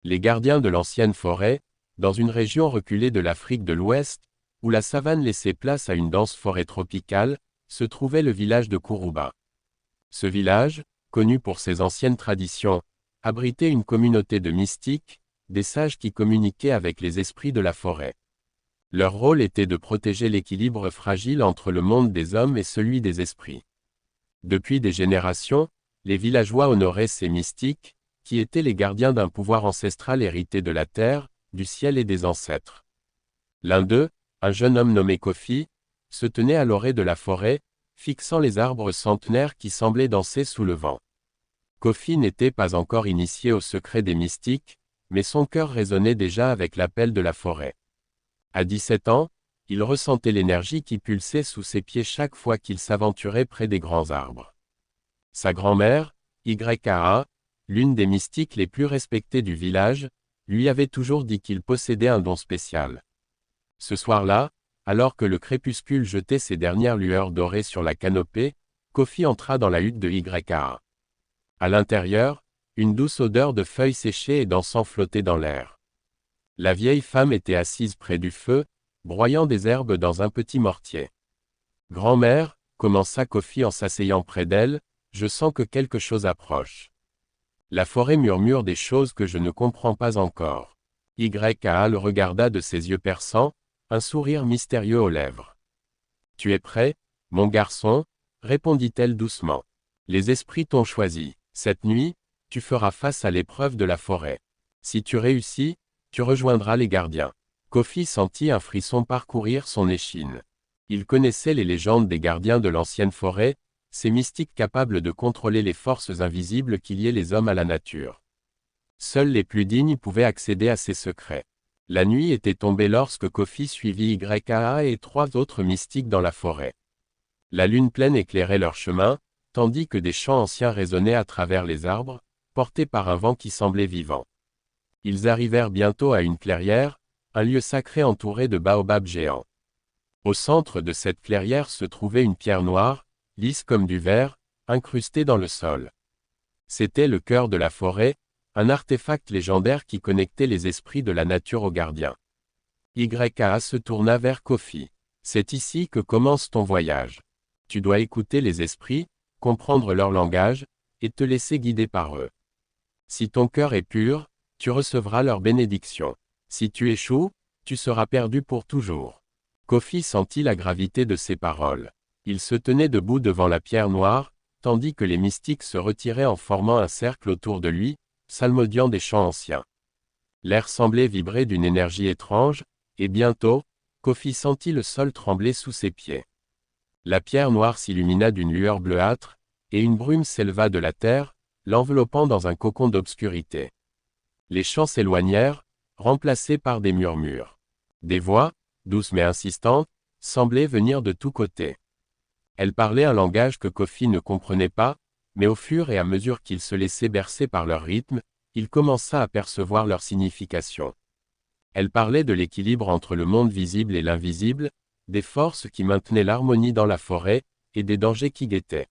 Les gardiens de l'ancienne forêt, dans une région reculée de l'Afrique de l'Ouest, où la savane laissait place à une dense forêt tropicale, se trouvait le village de Kourouba. Ce village, connu pour ses anciennes traditions, abritait une communauté de mystiques, des sages qui communiquaient avec les esprits de la forêt. Leur rôle était de protéger l'équilibre fragile entre le monde des hommes et celui des esprits. Depuis des générations, les villageois honoraient ces mystiques, qui étaient les gardiens d'un pouvoir ancestral hérité de la terre, du ciel et des ancêtres. L'un d'eux, un jeune homme nommé Kofi, se tenait à l'orée de la forêt, fixant les arbres centenaires qui semblaient danser sous le vent. Kofi n'était pas encore initié au secret des mystiques, mais son cœur résonnait déjà avec l'appel de la forêt. À 17 ans, il ressentait l'énergie qui pulsait sous ses pieds chaque fois qu'il s'aventurait près des grands arbres. Sa grand-mère, YKA, l'une des mystiques les plus respectées du village, lui avait toujours dit qu'il possédait un don spécial. Ce soir-là, alors que le crépuscule jetait ses dernières lueurs dorées sur la canopée, Kofi entra dans la hutte de YKA. À l'intérieur, une douce odeur de feuilles séchées et d'encens flottait dans l'air. La vieille femme était assise près du feu, broyant des herbes dans un petit mortier. « Grand-mère, » commença Kofi en s'asseyant près d'elle, « je sens que quelque chose approche. La forêt murmure des choses que je ne comprends pas encore. » YKA le regarda de ses yeux perçants, un sourire mystérieux aux lèvres. « Tu es prêt, mon garçon ?» répondit-elle doucement. « Les esprits t'ont choisi. Cette nuit, tu feras face à l'épreuve de la forêt. Si tu réussis, tu rejoindras les gardiens. » Kofi sentit un frisson parcourir son échine. Il connaissait les légendes des gardiens de l'ancienne forêt, ces mystiques capables de contrôler les forces invisibles qui liaient les hommes à la nature. Seuls les plus dignes pouvaient accéder à ces secrets. La nuit était tombée lorsque Kofi suivit YKA et 3 autres mystiques dans la forêt. La lune pleine éclairait leur chemin, tandis que des chants anciens résonnaient à travers les arbres, portés par un vent qui semblait vivant. Ils arrivèrent bientôt à une clairière, un lieu sacré entouré de baobabs géants. Au centre de cette clairière se trouvait une pierre noire, lisse comme du verre, incrustée dans le sol. C'était le cœur de la forêt, un artefact légendaire qui connectait les esprits de la nature aux gardiens. YKA se tourna vers Kofi. « C'est ici que commence ton voyage. Tu dois écouter les esprits, comprendre leur langage, et te laisser guider par eux. Si ton cœur est pur, tu recevras leur bénédiction. Si tu échoues, tu seras perdu pour toujours. » Kofi sentit la gravité de ces paroles. Il se tenait debout devant la pierre noire, tandis que les mystiques se retiraient en formant un cercle autour de lui, psalmodiant des chants anciens. L'air semblait vibrer d'une énergie étrange, et bientôt, Kofi sentit le sol trembler sous ses pieds. La pierre noire s'illumina d'une lueur bleuâtre, et une brume s'éleva de la terre, l'enveloppant dans un cocon d'obscurité. Les chants s'éloignèrent, remplacés par des murmures. Des voix, douces mais insistantes, semblaient venir de tous côtés. Elles parlaient un langage que Kofi ne comprenait pas, mais au fur et à mesure qu'il se laissait bercer par leur rythme, il commença à percevoir leur signification. Elles parlaient de l'équilibre entre le monde visible et l'invisible, des forces qui maintenaient l'harmonie dans la forêt, et des dangers qui guettaient.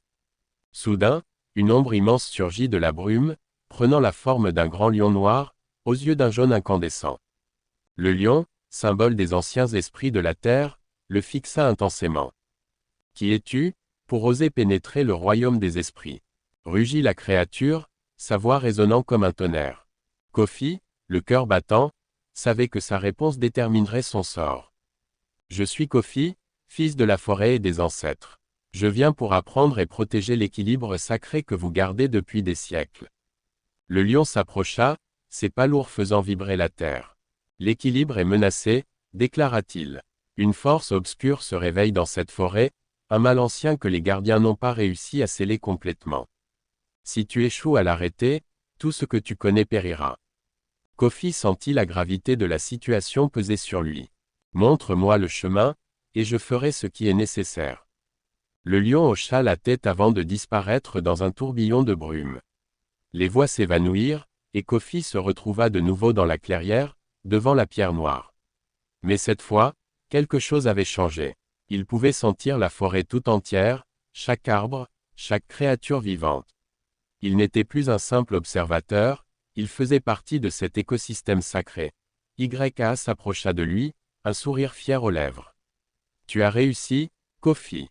Soudain, une ombre immense surgit de la brume, prenant la forme d'un grand lion noir, aux yeux d'un jaune incandescent. Le lion, symbole des anciens esprits de la terre, le fixa intensément. « Qui es-tu, pour oser pénétrer le royaume des esprits ?» rugit la créature, sa voix résonnant comme un tonnerre. Kofi, le cœur battant, savait que sa réponse déterminerait son sort. « Je suis Kofi, fils de la forêt et des ancêtres. Je viens pour apprendre et protéger l'équilibre sacré que vous gardez depuis des siècles. » Le lion s'approcha, ses pas lourds faisant vibrer la terre. « L'équilibre est menacé, » déclara-t-il. « Une force obscure se réveille dans cette forêt, un mal ancien que les gardiens n'ont pas réussi à sceller complètement. Si tu échoues à l'arrêter, tout ce que tu connais périra. » Kofi sentit la gravité de la situation peser sur lui. « Montre-moi le chemin, et je ferai ce qui est nécessaire. » Le lion hocha la tête avant de disparaître dans un tourbillon de brume. Les voix s'évanouirent, et Kofi se retrouva de nouveau dans la clairière, devant la pierre noire. Mais cette fois, quelque chose avait changé. Il pouvait sentir la forêt tout entière, chaque arbre, chaque créature vivante. Il n'était plus un simple observateur, Il faisait partie de cet écosystème sacré. YA s'approcha de lui, un sourire fier aux lèvres. Tu as réussi, Kofi.